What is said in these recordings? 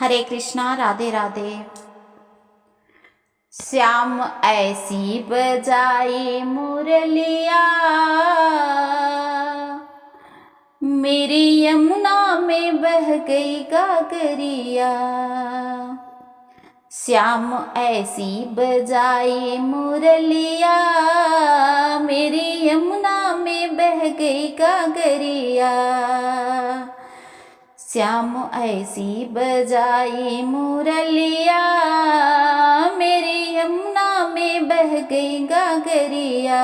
हरे कृष्णा, राधे राधे। श्याम ऐसी बजाई मुरलिया, मेरी यमुना में बह गई गागरिया। श्याम ऐसी बजाई मुरलिया, मेरी यमुना में बह गई गागरिया। श्याम ऐसी बजाई मुरलिया, मेरी यमुना में बह गई गागरिया।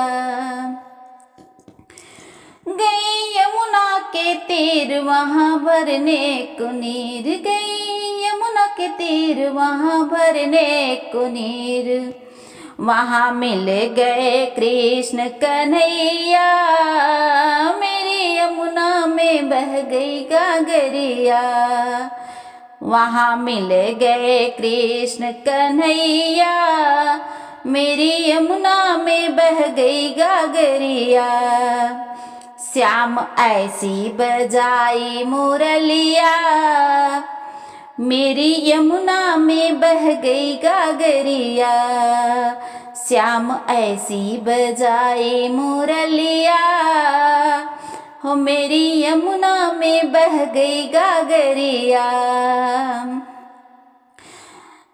गई यमुना के तीर वहाँ भरने को नीर, गई यमुना के तीर वहाँ भरने को नीर। वहाँ मिल गए कृष्ण कन्हैया, मेरी यमुना में बह गई गागरिया। वहाँ मिल गए कृष्ण कन्हैया, मेरी यमुना में बह गई गागरिया। श्याम ऐसी बजाई मुरलिया, मेरी यमुना में बह गई गागरिया। श्याम ऐसी बजाई मुरलिया, हो मेरी यमुना में बह गई गागरिया।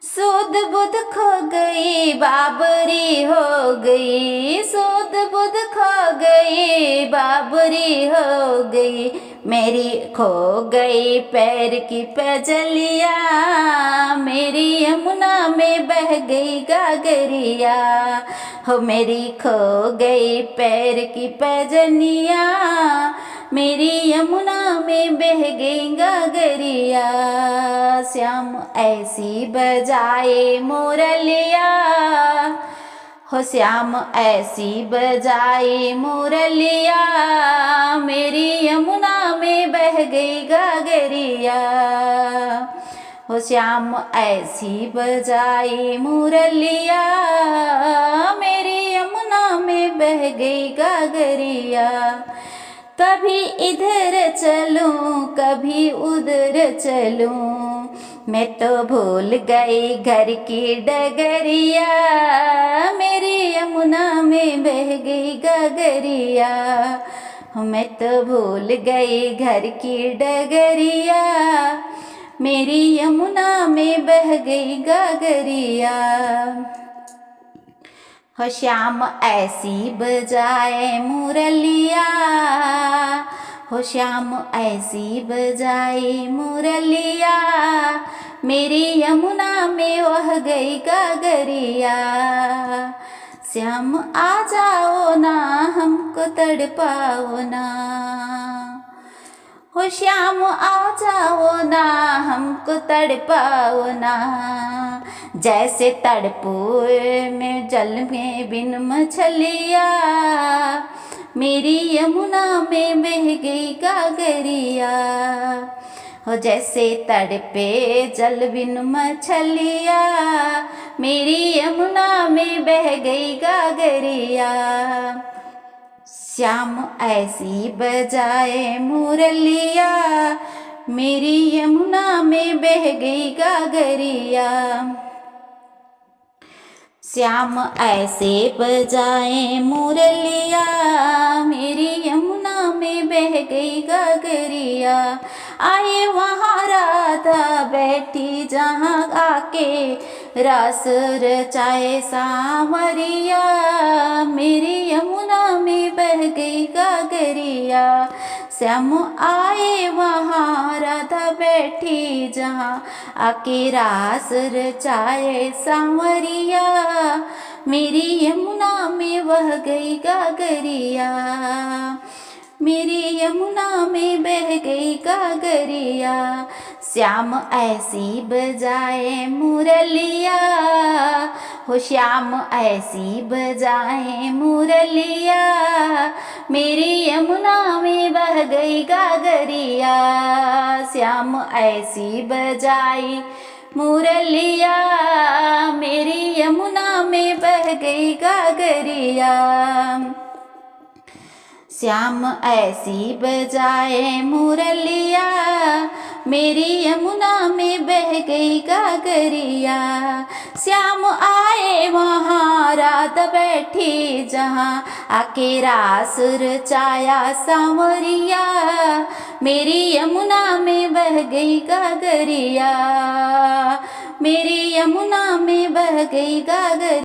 सुध बुध खो गई बाबरी हो गई, सुध बुध खो गई बाबरी हो गई। मेरी खो गई पैर की पैजलिया, मेरी यमुना में बह गई गागरिया। हो मेरी खो गई पैर की पैजनिया, मेरी यमुना में बह गई गागरिया। श्याम ऐसी बजाए मुरलिया, हो श्याम ऐसी बजाए मुरलिया, मेरी यमुना में बह गई गागरिया। हो श्याम ऐसी बजाए मुरलिया, मेरी यमुना में बह गई गागरिया। कभी इधर चलूं कभी उधर चलूं, मैं तो भूल गई घर की डगरिया, मेरी यमुना में बह गई गागरिया। मैं तो भूल गई घर की डगरिया, मेरी यमुना में बह गई गागरिया। हो श्याम ऐसी बजाए मुरलिया, हो श्याम ऐसी बजाए मुरलिया, मेरी यमुना में बह गई गागरिया। श्याम आ जाओ ना हमको तड़पाओ ना, हो श्याम आ जाओ ना हमको तड़पाओ ना। जैसे तड़पोए में जल में बिन मछलिया, मेरी यमुना में बह गई गागरिया। हो जैसे तड़पे जल बिन मछलिया, मेरी यमुना में बह गई गागरिया। श्याम ऐसी बजाए मुरलिया, मेरी यमुना में बह गई गागरिया। श्याम ऐसे बजाए मुरलिया, मेरी यमुना में बह गई गागरिया। आए वहाँ राधा बैठी जहाँ आके रस रचाए सांवरिया, मेरी यमुना में बह गई गागरिया। श्याम आए वहाँ राधा बैठी जहाँ आके रास रचाए सांवरिया, मेरी यमुना में बह गई गागरिया। मेरी यमुना में बह गई गागरिया। श्याम ऐसी बजाए मुरलिया, हो श्याम ऐसी बजाए मुरलिया, मेरी यमुना में बह गई गागरिया। श्याम ऐसी बजाई मुरलिया, मेरी यमुना में बह गई गागरिया। श्याम ऐसी बजाए मुरलिया, मेरी यमुना में बह गई गागरिया। श्याम आए वहाँ रात बैठी जहाँ, आके रास रचाया सांवरिया। मेरी यमुना में बह गई गागरिया, मेरी यमुना में बह गई गागरिया।